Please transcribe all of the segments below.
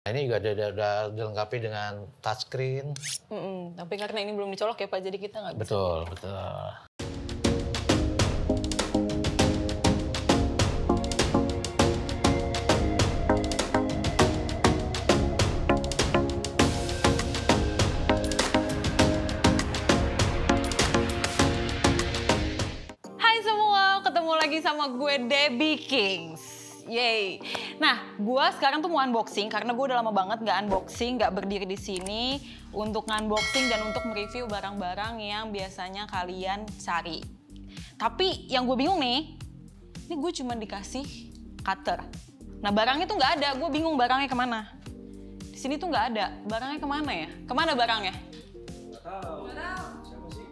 Nah, ini juga udah dilengkapi dengan touchscreen. Tapi karena ini belum dicolok ya Pak, jadi kita nggak bisa. Betul, betul. Hai semua, ketemu lagi sama gue Debbie Kings. Yeay. Nah, gue sekarang tuh mau unboxing karena gue udah lama banget nggak unboxing, nggak berdiri di sini untuk unboxing dan untuk mereview barang-barang yang biasanya kalian cari. Tapi yang gue bingung nih, ini gue cuma dikasih cutter. Nah, barangnya tuh nggak ada, gue bingung barangnya kemana. Di sini tuh nggak ada, barangnya kemana ya? Kemana barangnya? Nggak tahu. Siapa sih?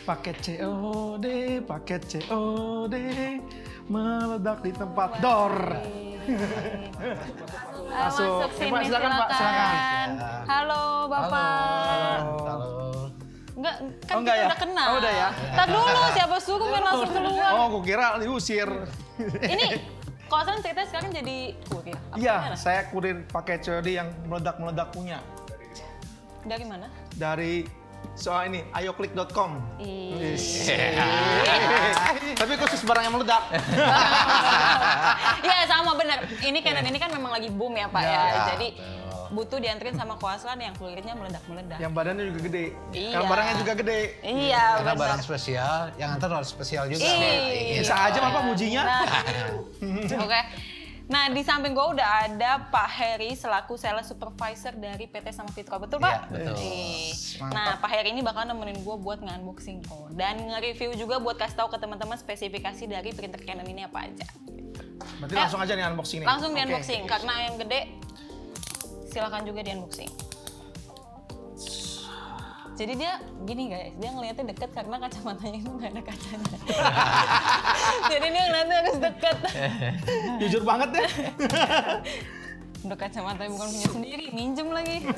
Paket COD, meledak di tempat door. Masuk sini, Pak, silakan Pak, silakan. Halo Bapak. Halo. Enggak, kan Oh, enggak kita ya? udah kenal. Oh, udah ya? Ntar dulu, siapa suruh main langsung keluar. Oh, gue kira diusir. Ini, kalau sekarang ceritanya sekarang jadi kurir. Apa Iya, gimana? saya kurir paket COD yang meledak-meledak punya. Dari mana? Dari soal ini, ayoklik.com. Tapi khusus barang yang meledak. Iya sama bener. Ini Canon ini kan memang lagi boom ya Pak ya. Ya, Jadi betul. butuh dianterin sama Koaslan yang kurirnya meledak-meledak. Yang badannya juga gede. Iya. Karena barangnya juga gede. Iya Karena bener. barang spesial, yang antar harus spesial juga. Iya. Bisa aja Bapak mujinya. Nah, Oke. Nah, di samping gue udah ada Pak Heri selaku sales supervisor dari PT Sama Fitro. Betul, Pak? Iya, betul. Nih. Mantap. Nah, Pak Heri ini bakal nemenin gue buat nge-unboxing kok. Dan nge-review juga buat kasih tahu ke teman-teman spesifikasi dari printer Canon ini apa aja. Berarti langsung aja nih unboxing nih. Langsung Oke. di-unboxing. Karena yang gede, silakan juga di-unboxing. Jadi dia gini guys, dia ngeliatnya deket karena kacamatanya itu nggak ada kacanya. Jadi dia ngeliatnya harus deket. Jujur banget deh. Udah kacamatanya bukan punya sendiri, minjem lagi.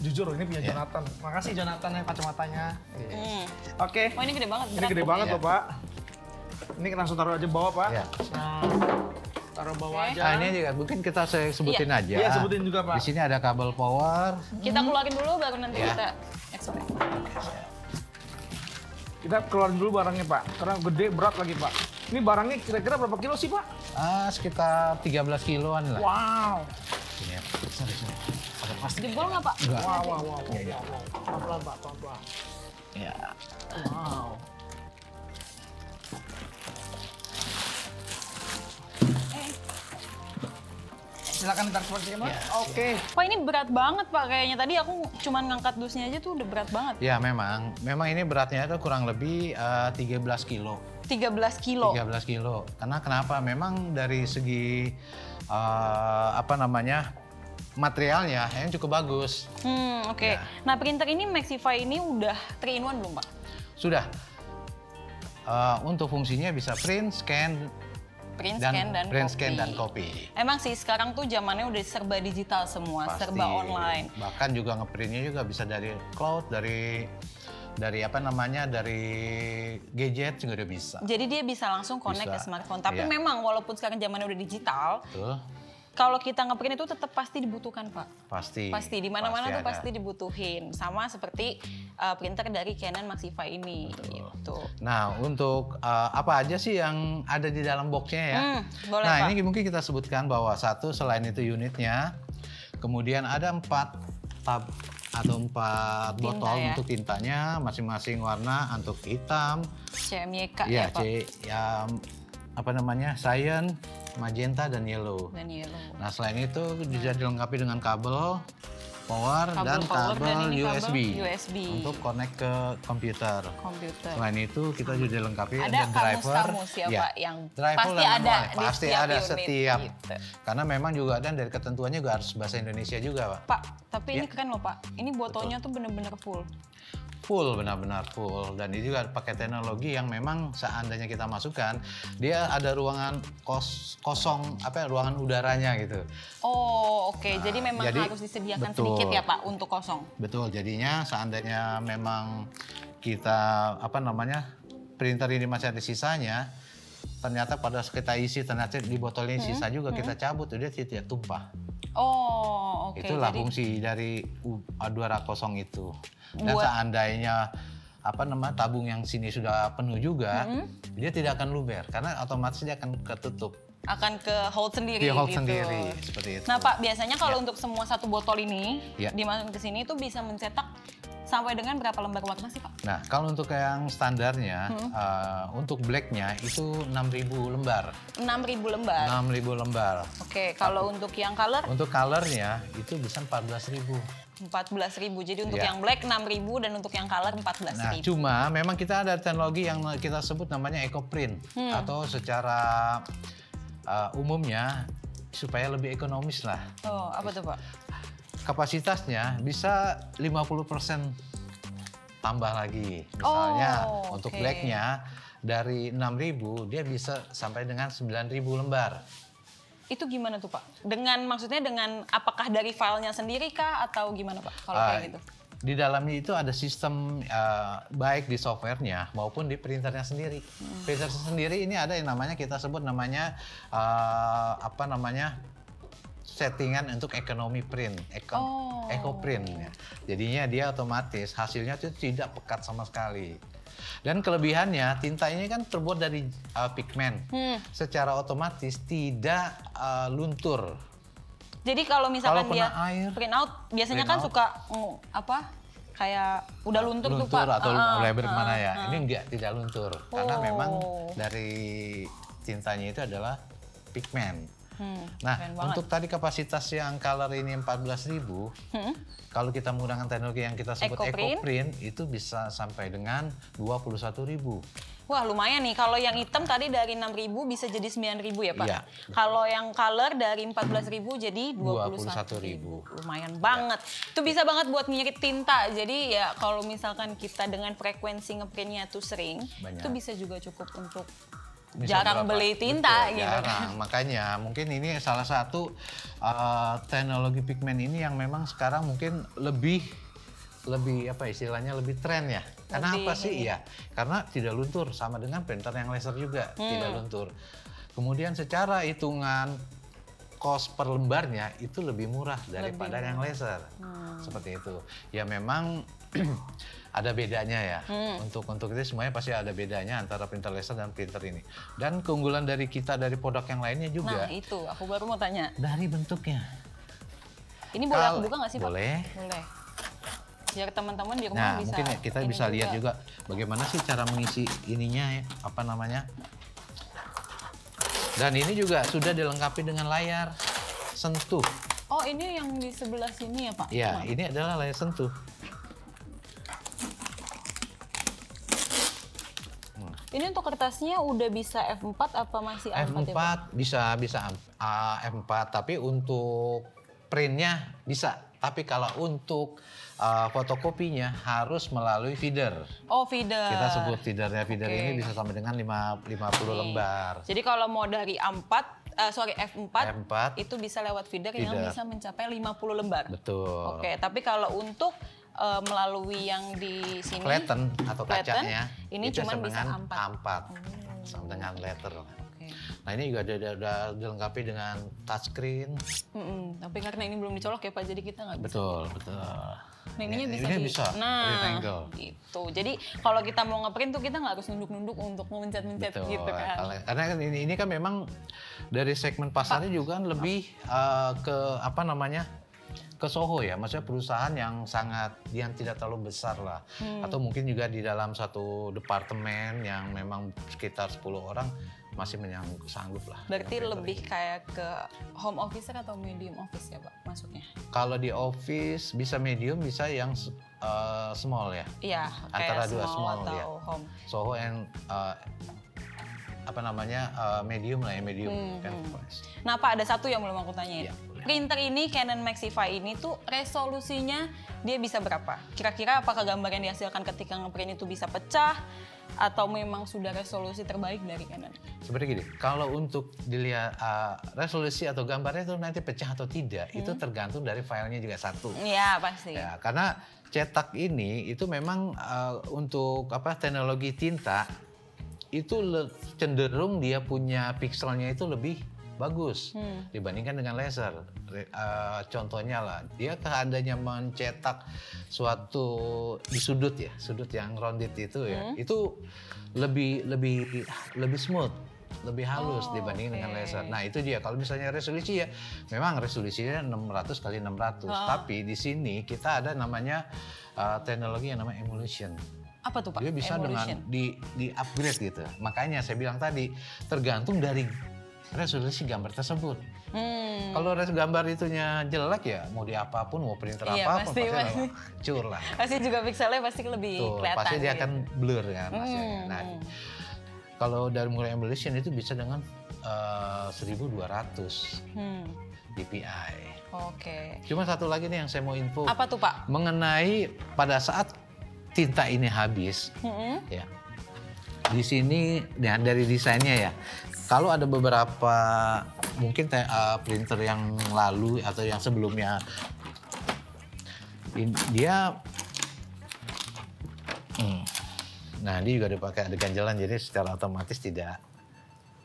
Jujur ini punya Jonathan. Makasih Jonathan ya kacamatanya. Oke. Oh ini gede banget. Ini berat gede tuh. banget Iya. loh Pak. Ini langsung taruh aja bawah Pak. Iya. Nah, taruh bawah Oke. aja. Nah, ini juga mungkin saya sebutin aja. Iya, sebutin juga, Pak. Di sini ada kabel power. Kita keluarin dulu baru nanti Iya. kita ekspor. Kita keluarin dulu barangnya Pak. Karena gede berat lagi Pak. Ini barangnya kira-kira berapa kilo sih Pak? Sekitar 13 kiloan lah. Wow. Sini ya. Sini. Ada plastik. Jebol nggak Pak? Enggak. Wow. Iya. Pelan-pelan Pak, pelan-pelan. Ya. Wow. Silakan ditaruh seperti ini Pak. Ya, Oke. Pak ini berat banget Pak kayaknya. Tadi aku cuma ngangkat dusnya aja tuh udah berat banget. Ya memang ini beratnya itu kurang lebih 13 kilo. 13 kilo. 13 kilo. Karena kenapa? Memang dari segi materialnya yang cukup bagus. Oke. Ya. Nah printer ini Maxify ini udah 3 in 1 belum Pak? Sudah. Untuk fungsinya bisa print, scan, Print, dan scan, dan copy. copy. Emang sih sekarang tuh zamannya udah serba digital semua, Pasti. serba online. Bahkan juga ngeprintnya juga bisa dari cloud, dari gadget juga udah bisa. Jadi dia bisa langsung connect Bisa. ke smartphone. Tapi Iya. memang walaupun sekarang zamannya udah digital, Betul. kalau kita ngeprint itu tetap pasti dibutuhkan Pak. Pasti. Pasti di mana-mana tuh ada. pasti dibutuhin. Sama seperti printer dari Canon Maxify ini. Gitu. Nah, untuk apa aja sih yang ada di dalam boxnya ya? Boleh, Nah, Pak. ini mungkin kita sebutkan bahwa satu selain itu unitnya, kemudian ada 4 tab atau 4 Tinta botol ya. untuk tintanya, masing-masing warna untuk hitam, CMYK ya, ya Pak. cyan, magenta dan yellow. Dan yellow. Nah, selain itu juga dilengkapi dengan kabel power dan power dan kabel ini USB, kabel USB untuk connect ke komputer. Komputer. Selain itu kita juga dilengkapi Ada dengan driver. kamus-kamus ya, Pak, yang driver pasti dan ada manual. di Pasti setiap ada unit, setiap. gitu. Karena memang juga dan dari ketentuannya juga harus bahasa Indonesia juga, Pak. Pak, tapi ini Ya. keren loh Pak. Ini botolnya tuh bener-bener full. Full, benar-benar full. Dan ini juga pakai teknologi yang memang seandainya kita masukkan, dia ada ruangan kosong, ruangan udaranya gitu. Oh, oke. Jadi memang jadi, harus disediakan betul. sedikit ya Pak untuk kosong. Betul, jadinya seandainya memang kita printer ini masih ada sisanya, ternyata pada kita isi ternyata di botolnya sisa juga kita cabut, dia tidak tumpah. Oh, oke. Itulah Jadi fungsi dari U280 itu. Dan Buat- seandainya tabung yang sini sudah penuh juga, dia tidak akan luber karena otomatis dia akan ketutup. akan ke hold sendiri Dia hold gitu. sendiri seperti itu. Nah Pak, biasanya kalau untuk semua satu botol ini Ya. dimasukin ke sini itu bisa mencetak sampai dengan berapa lembar warna sih Pak? Nah, kalau untuk yang standarnya, untuk blacknya itu 6.000 lembar. 6.000 lembar. 6.000 lembar. Oke, kalau untuk yang color Untuk colornya itu bisa 14.000. 14.000. Jadi untuk Ya. yang black 6.000 dan untuk yang color Nah, 14.000. cuma memang kita ada teknologi yang kita sebut namanya EcoPrint atau secara umumnya supaya lebih ekonomis lah. Oh, apa tuh Pak? Kapasitasnya bisa 50% tambah lagi. Misalnya Oh, untuk oke. blacknya dari 6.000 dia bisa sampai dengan 9.000 lembar. Itu gimana tuh Pak? Maksudnya dengan apakah dari filenya sendiri kah atau gimana Pak? Kalau kayak gitu. Di dalamnya itu ada sistem baik di softwarenya maupun di printernya sendiri. Printer sendiri ini ada yang namanya kita sebut namanya settingan untuk ekonomi print, eco print. Ya. Jadinya dia otomatis hasilnya itu tidak pekat sama sekali. Dan kelebihannya tinta ini kan terbuat dari pigmen, secara otomatis tidak luntur. Jadi kalau misalkan Kalau dia kena air, print out, biasanya kan print out. suka kayak udah luntur tuh Pak. Atau lebar kemana ya? ah. Ini tidak luntur karena memang Oh. dari tintanya itu adalah pigmen. Nah, keren banget. untuk tadi kapasitas yang color ini 14.000, kalau kita menggunakan teknologi yang kita sebut EcoPrint? EcoPrint itu bisa sampai dengan 21.000. Wah lumayan nih, kalau yang hitam tadi dari 6.000 bisa jadi 9.000 ya Pak? Iya. Kalau yang color dari 14.000 jadi 21.000. Lumayan banget. Itu bisa banget buat ngirit tinta. Jadi ya kalau misalkan kita dengan frekuensi ngeprintnya tuh sering, Banyak. itu bisa juga cukup untuk Bisa jarang berapa? beli tinta Betul, gitu. jarang. Makanya mungkin ini salah satu teknologi pigmen ini yang memang sekarang mungkin lebih apa istilahnya lebih tren ya. Karena Lebih apa sih? Ya, karena tidak luntur sama dengan printer yang laser juga tidak luntur. Kemudian secara hitungan cost per lembarnya itu lebih murah daripada yang laser. Seperti itu. Ya memang ada bedanya ya. Untuk itu semuanya pasti ada bedanya antara printer laser dan printer ini. Dan keunggulan dari kita dari produk yang lainnya juga Nah itu, aku baru mau tanya. dari bentuknya. Ini boleh aku buka nggak sih Pak? Boleh. Boleh. Biar teman-teman di rumah Nah, bisa. mungkin kita ini bisa lihat juga bagaimana sih cara mengisi ininya ya, apa namanya. Dan ini juga sudah dilengkapi dengan layar sentuh. Oh ini yang di sebelah sini ya Pak? Ya, ini adalah layar sentuh. Ini untuk kertasnya udah bisa F4 apa masih A4 F4 ya Pak? bisa F4, tapi untuk printnya bisa. Tapi kalau untuk fotokopinya harus melalui feeder. Oh feeder. Kita sebut feedernya. Feeder Oke. ini bisa sampai dengan 50 lembar. Jadi kalau mau dari F4 F4 itu bisa lewat feeder yang Feeder. bisa mencapai 50 lembar. Betul. Oke, tapi kalau untuk melalui yang di sini Flatten atau flatten, kacanya ini itu cuma sama bisa dengan A4. sama dengan letter. Oke. Nah ini juga udah dilengkapi dengan touchscreen. Tapi karena ini belum dicolok ya Pak, jadi kita nggak bisa. Betul. Nah ininya bisa ini bisa rectangle. gitu. Jadi kalau kita mau ngeprint tuh kita nggak harus nunduk-nunduk untuk mencet-mencet Betul. gitu kan. Karena kan ini kan memang dari segmen pasarnya juga kan lebih ke apa namanya, ke Soho ya, maksudnya perusahaan yang tidak terlalu besar lah, atau mungkin juga di dalam satu departemen yang memang sekitar 10 orang masih sanggup lah. Berarti lebih kayak ke home officer atau medium office ya Pak masuknya? Kalau di office bisa medium, bisa yang small ya. Iya, Antara kayak dua small, atau ya. home. Soho and medium lah ya, medium enterprise. Nah Pak, ada satu yang belum aku tanyain. Iya, boleh. Printer ini Canon Maxify ini tuh resolusinya dia bisa berapa? Kira-kira apakah gambar yang dihasilkan ketika ngeprint itu bisa pecah atau memang sudah resolusi terbaik dari Canon? Seperti gini, kalau untuk dilihat resolusi atau gambarnya itu nanti pecah atau tidak, itu tergantung dari filenya juga satu. Iya pasti. Ya, karena cetak ini itu memang untuk teknologi tinta itu cenderung dia punya pixelnya itu lebih bagus dibandingkan dengan laser. Contohnya lah, dia keadaannya mencetak suatu di sudut ya, sudut yang rounded itu ya, itu lebih smooth, lebih halus dibanding dengan laser. Nah itu dia, kalau misalnya resolusi ya, memang resolusinya 600 kali 600. Tapi di sini kita ada namanya teknologi yang namanya emulsion. Apa tuh Pak? Dia bisa Emulsion. dengan di upgrade gitu. Makanya saya bilang tadi, tergantung dari resolusi gambar tersebut. Kalau gambar itunya jelek ya, mau di apapun, mau printer apapun, pasti hancur lah. Pasti juga pixelnya pasti lebih kelihatan. Pasti dia gitu. akan blur kan hasilnya. Nah, kalau dari mulai emulsion itu bisa dengan 1200 dpi. Oke. Cuma satu lagi nih yang saya mau info. Apa tuh Pak? Mengenai pada saat tinta ini habis, ya. Di sini ya, dari desainnya ya. Kalau ada beberapa mungkin printer yang lalu atau yang sebelumnya, dia, nah dia juga dipakai ada ganjalan, jadi secara otomatis tidak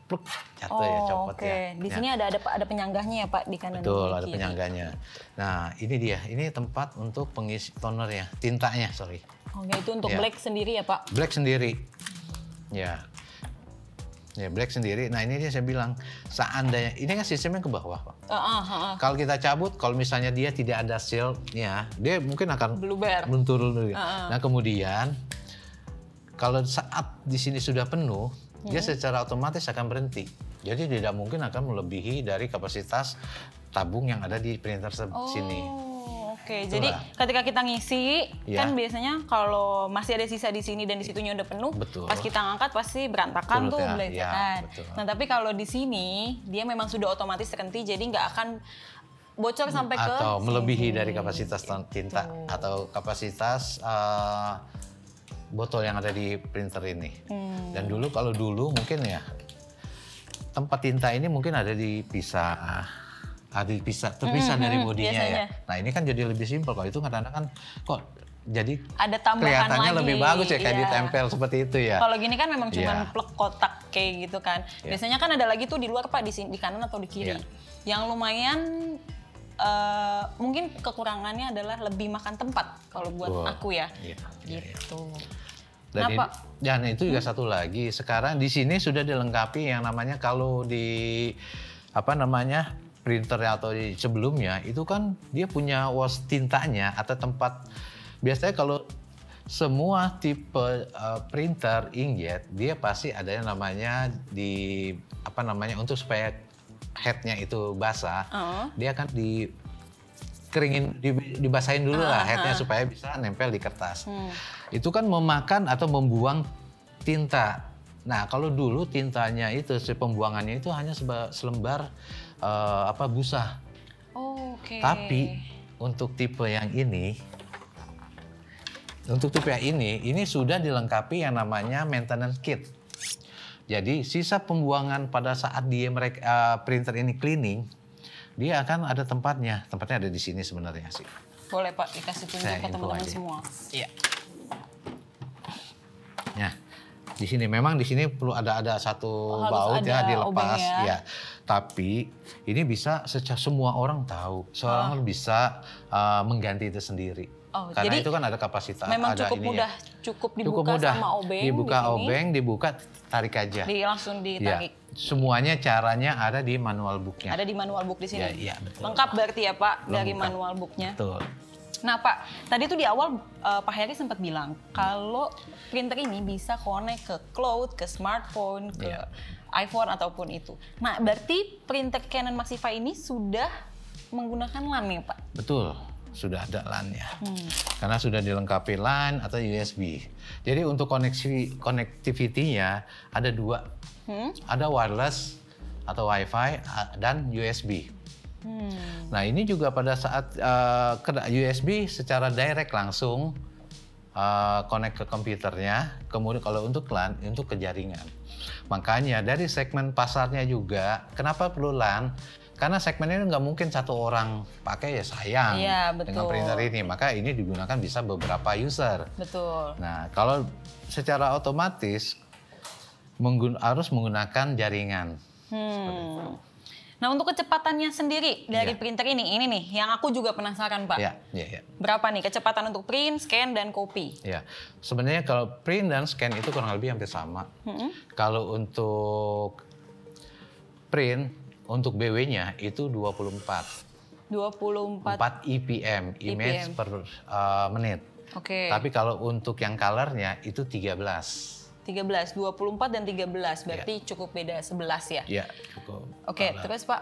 pluk jatuh ya, copot ya. Di sini ada penyanggahnya ya Pak di kanan. Betul, dan ada kiri. penyangganya. Nah ini dia, ini tempat untuk pengisi tonernya, tintanya sorry. Oke, itu untuk Ya. black sendiri ya Pak? Black sendiri, ya. Ya, black sendiri. Nah ini dia saya bilang, seandainya ini kan sistemnya ke bawah, Pak. Kalau kita cabut, kalau misalnya dia tidak ada shieldnya, dia mungkin akan Blueber. luntur dulu. Nah kemudian, kalau saat di sini sudah penuh, dia secara otomatis akan berhenti. Jadi tidak mungkin akan melebihi dari kapasitas tabung yang ada di printer sini. Oke, Itulah. jadi ketika kita ngisi, Ya. kan biasanya kalau masih ada sisa di sini dan di situnya udah penuh, Betul. pas kita ngangkat pasti berantakan Betul, tuh, ya. belanjakan. Ya, betul. Nah tapi kalau di sini, dia memang sudah otomatis terhenti, jadi nggak akan bocor sampai ke Atau melebihi sini. dari kapasitas tinta atau kapasitas botol yang ada di printer ini. Dan kalau dulu mungkin ya tempat tinta ini mungkin ada terpisah dari bodinya biasanya. ya. Nah ini kan jadi lebih simpel. Kalau itu kadang-kadang kan kok jadi Ada tambahan kelihatannya lagi. lebih bagus ya kayak Iya. ditempel seperti itu ya. Kalau gini kan memang cuma Iya. plek kotak kayak gitu kan. Iya. Biasanya kan ada lagi tuh di luar Pak, di kanan atau di kiri. Iya. Yang lumayan mungkin kekurangannya adalah lebih makan tempat kalau buat Betul. aku ya. Iya, iya. Gitu. Dan, Kenapa? dan itu juga satu lagi. Sekarang di sini sudah dilengkapi yang namanya kalau di printer atau di sebelumnya itu kan dia punya wash tintanya atau tempat. Biasanya kalau semua tipe printer inkjet dia pasti ada yang namanya untuk supaya headnya itu basah, dia akan dibasahin dulu lah headnya supaya bisa nempel di kertas. Itu kan memakan atau membuang tinta. Nah kalau dulu tintanya itu pembuangannya itu hanya selembar busa. Oke. Tapi untuk tipe yang ini, ini sudah dilengkapi yang namanya maintenance kit. Jadi sisa pembuangan pada saat printer ini cleaning, dia akan ada tempatnya. Tempatnya ada di sini sebenarnya sih. Boleh Pak dikasih tunjuk Saya ke info teman-teman aja. semua. Iya. Nah, di sini memang perlu ada satu Harus baut ya ada dilepas obeng ya. ya. Tapi ini bisa semua orang tahu. Seorang bisa mengganti itu sendiri. Karena jadi itu kan ada kapasitas. memang ada cukup ininya. mudah, cukup dibuka sama obeng. Dibuka di sini, obeng, dibuka, tarik aja. langsung ditarik. Ya, semuanya caranya ada di manual booknya. Ada di manual book di sini. Ya, betul. Lengkap berarti ya Pak dari Lengkap. manual booknya. Betul. Nah Pak, tadi tuh di awal Pak Heri sempat bilang kalau printer ini bisa connect ke cloud, ke smartphone, ke Iya. iPhone ataupun itu. Nah berarti printer Canon Maxify ini sudah menggunakan LAN nih Pak? Betul, sudah ada LAN-nya. Karena sudah dilengkapi LAN atau USB. Jadi untuk connectivity-nya ada dua. Ada wireless atau Wi-Fi dan USB. Nah ini juga pada saat kena USB secara direct langsung connect ke komputernya. Kemudian kalau untuk LAN, untuk ke jaringan. Makanya dari segmen pasarnya juga, kenapa perlu LAN? Karena segmennya nggak mungkin satu orang pakai ya sayang Iya, dengan betul. printer ini. Maka ini digunakan bisa beberapa user. Betul. Nah kalau secara otomatis harus menggunakan jaringan. Nah, untuk kecepatannya sendiri dari Iya. printer ini nih yang aku juga penasaran, Pak. Iya. Berapa nih kecepatan untuk print, scan, dan copy? Ya, sebenarnya kalau print dan scan itu kurang lebih hampir sama. Kalau untuk print, untuk BW-nya itu 24 IPM, image per menit. Oke. Tapi kalau untuk yang color-nya itu 13. 24 dan 13, berarti cukup beda 11 ya? Iya, cukup. Oke, terus Pak?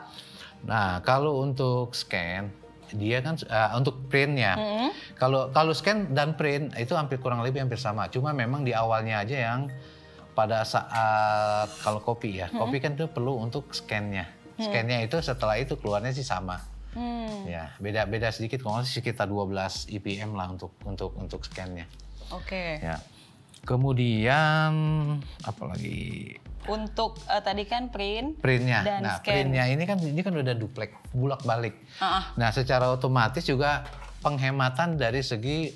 Nah, kalau untuk scan, dia kan untuk printnya. Kalau scan dan print itu kurang lebih hampir sama. Cuma memang di awalnya aja yang pada saat kalau copy ya, copy kan itu perlu untuk scan-nya. Scan-nya itu setelah itu keluarnya sih sama. Ya, beda sedikit, kalau sekitar 12 IPM lah untuk scan-nya. Oke. Ya. Kemudian apa lagi? Untuk tadi kan Printnya. dan Nah, scan. printnya ini kan udah duplek, bulak-balik. Nah, secara otomatis juga penghematan dari segi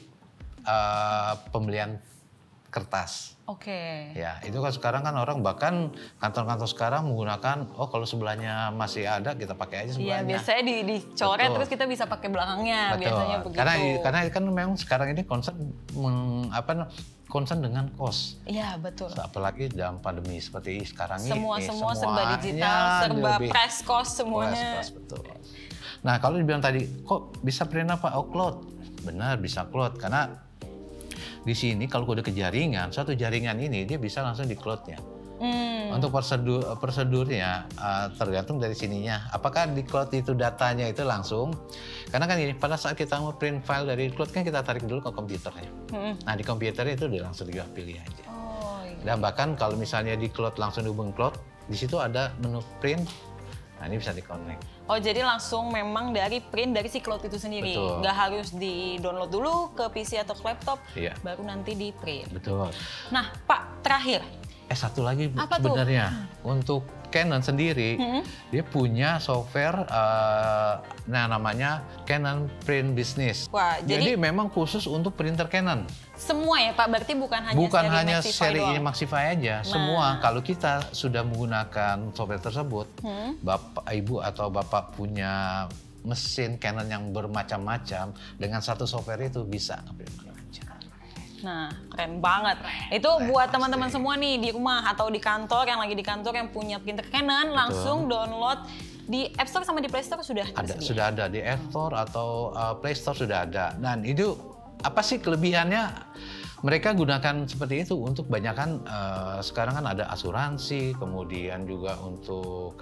pembelian kertas. Oke. Ya, itu kan sekarang kan orang bahkan kantor-kantor sekarang menggunakan, kalau sebelahnya masih ada kita pakai aja Iya, sebelahnya. biasanya dicoret Betul. terus kita bisa pakai belakangnya, Betul. biasanya begitu. Karena kan memang sekarang ini concern dengan cost. Iya, betul. Apalagi dalam pandemi seperti sekarang ini. Semua serba semuanya digital, serba lebih press cost semuanya. press cost, betul. Nah, kalau dibilang tadi, kok bisa print apa? Oh, cloud. Benar, bisa cloud. Karena di sini kalau udah ke jaringan, satu jaringan ini dia bisa langsung di cloud-nya. Untuk prosedurnya tergantung dari sininya. Apakah di cloud itu datanya itu langsung? Karena kan ini pada saat kita mau print file dari cloud kan kita tarik dulu ke komputernya. Nah, di komputernya itu udah langsung tinggal pilih aja. Oh, iya. Dan bahkan kalau misalnya di cloud langsung dihubung cloud, di situ ada menu print. Nah, ini bisa di-connect. Oh, jadi langsung memang dari print dari si cloud itu sendiri. Betul. Nggak harus di-download dulu ke PC atau ke laptop, Iya. baru nanti di print. Betul. Nah, Pak, terakhir. Satu lagi Apa tuh? sebenarnya untuk Canon sendiri, dia punya software namanya Canon Print Business. Wah, jadi memang khusus untuk printer Canon. semua ya, Pak? Berarti bukan hanya seri Maxify seri ini doang? Maxify aja, semua. Kalau kita sudah menggunakan software tersebut, Bapak, Ibu atau Bapak punya mesin Canon yang bermacam-macam, dengan satu software itu bisa ngambil mana aja. Nah, keren banget. Itu buat teman-teman semua nih di rumah atau di kantor, yang lagi di kantor yang punya printer Canon, langsung download di App Store sama di Play Store sudah tersedia. Sudah ada di App Store atau Play Store sudah ada. Dan itu apa sih kelebihannya? Mereka gunakan seperti itu untuk banyakan sekarang kan ada asuransi, kemudian juga untuk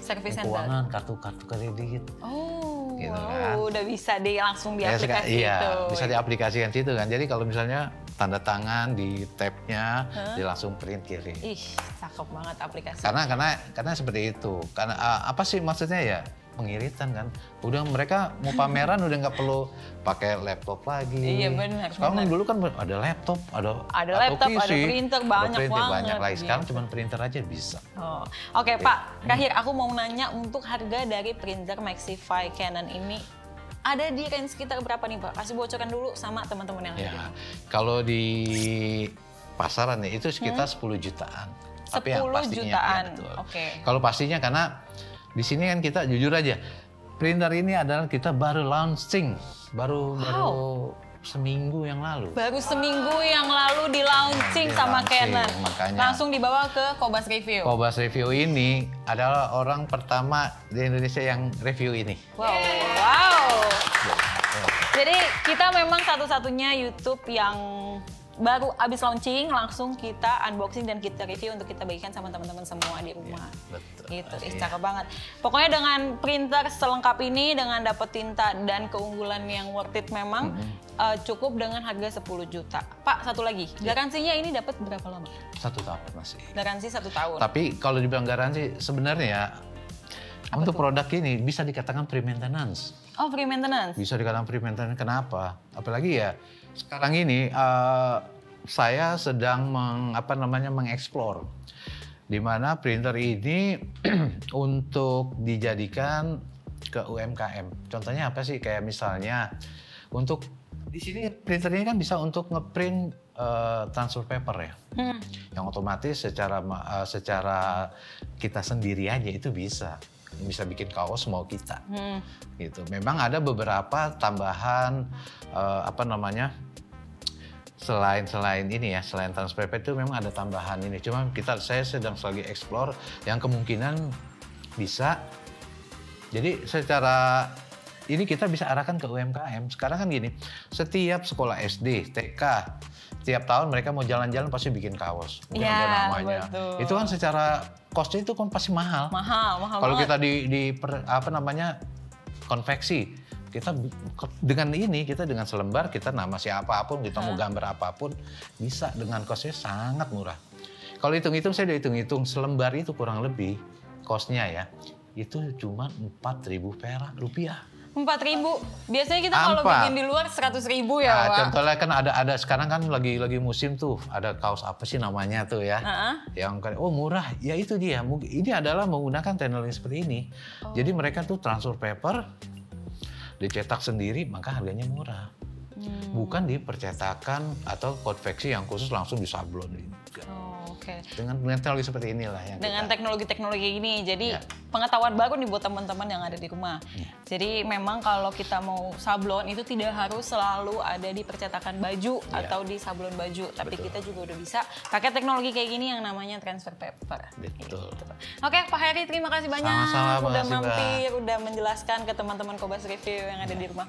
Service keuangan, kartu kredit. Oh, Gitu wow, kan. udah bisa langsung di aplikasi Iya, itu. bisa diaplikasikan situ kan. Jadi kalau misalnya tanda tangan di tab-nya, dia langsung print kirim. Ih, cakep banget aplikasi. Karena seperti itu. Karena apa sih maksudnya ya? Pengiritan kan. Udah mereka mau pameran udah nggak perlu pakai laptop lagi. Iya, benar. Sekarang dulu kan ada laptop, Ada atau laptop, PC, ada printer, banyak banget. lagi. Sekarang gitu. cuma printer aja bisa. Oh. Oke, Pak. Terakhir aku mau nanya untuk harga dari printer Maxify Canon ini ada di range sekitar berapa nih, Pak? Kasih bocoran dulu sama teman-teman yang ada. Ya, kalau di pasaran ya itu sekitar 10 jutaan. Tapi yang 10 pastinya, jutaan. ya, betul. Oke. Kalau pastinya karena di sini kan kita jujur aja, printer ini adalah kita baru launching, baru seminggu yang lalu. Baru seminggu yang lalu di launching Di sama launching, Canon. makanya. Langsung dibawa ke Kobas Review. Kobas Review ini adalah orang pertama di Indonesia yang review ini. Wow. Jadi kita memang satu-satunya YouTube yang baru abis launching langsung kita unboxing dan kita review untuk kita bagikan sama teman-teman semua di rumah. Betul. Gitu, cakep banget. Pokoknya dengan printer selengkap ini, dengan dapat tinta dan keunggulan yang worth it memang, cukup dengan harga 10 juta. Pak, satu lagi, garansinya ini dapat berapa lama? 1 tahun masih. Garansi 1 tahun. Tapi kalau dibilang garansi sebenarnya untuk produk ini bisa dikatakan pre-maintenance. Oh, free maintenance? Bisa dikatakan pre-maintenance, kenapa? Apalagi ya sekarang ini saya sedang mengeksplor di mana printer ini untuk dijadikan ke UMKM. Contohnya apa sih? Kayak misalnya untuk di sini printer ini kan bisa untuk ngeprint transfer paper ya, yang otomatis secara kita sendiri aja itu bisa bikin kaos mau kita, gitu. Memang ada beberapa tambahan selain ini ya, selain transfer paper itu memang ada tambahan ini. Cuma saya sedang lagi explore yang kemungkinan bisa. Jadi secara ini kita bisa arahkan ke UMKM. Sekarang kan gini, setiap sekolah SD, TK, tiap tahun mereka mau jalan-jalan pasti bikin kaos. Mungkin ada namanya. Betul. Itu kan secara cost-nya itu kan pasti mahal. Mahal banget. Kalau kita konveksi, kita dengan selembar, kita nama siapapun, kita mau gambar apapun, bisa dengan cost-nya sangat murah. Kalau hitung-hitung, saya udah hitung-hitung selembar itu kurang lebih cost-nya ya, itu cuma 4.000 rupiah. 4.000. Biasanya kita kalau bikin di luar 100.000 ya, Pak. Contohnya kan ada sekarang kan lagi musim tuh, ada kaos apa sih namanya tuh ya, yang murah. Ya itu dia. Ini adalah menggunakan teknologi seperti ini. Jadi mereka tuh transfer paper, dicetak sendiri, maka harganya murah. Bukan di percetakan atau konveksi yang khusus langsung disablon. Dengan teknologi seperti inilah yang dengan teknologi ini, jadi pengetahuan baru nih buat teman-teman yang ada di rumah. Jadi memang kalau kita mau sablon itu tidak harus selalu ada di percetakan baju atau di sablon baju, tapi kita juga udah bisa pakai teknologi kayak gini yang namanya transfer paper. Betul. Gitu. Oke, Pak Heri, terima kasih banyak. Sama-sama, udah mampir, udah menjelaskan ke teman-teman Kobas Review yang ada di rumah.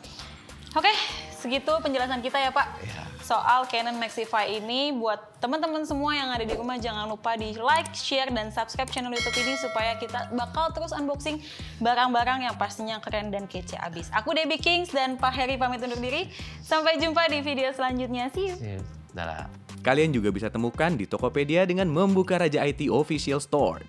Oke, segitu penjelasan kita ya, Pak. Soal Canon Maxify ini, buat teman-teman semua yang ada di rumah, jangan lupa di like, share, dan subscribe channel YouTube ini supaya kita bakal terus unboxing barang-barang yang pastinya keren dan kece abis. Aku Debbie Kings dan Pak Heri pamit undur diri. Sampai jumpa di video selanjutnya. See you. Dadah. Kalian juga bisa temukan di Tokopedia dengan membuka Raja IT Official Store.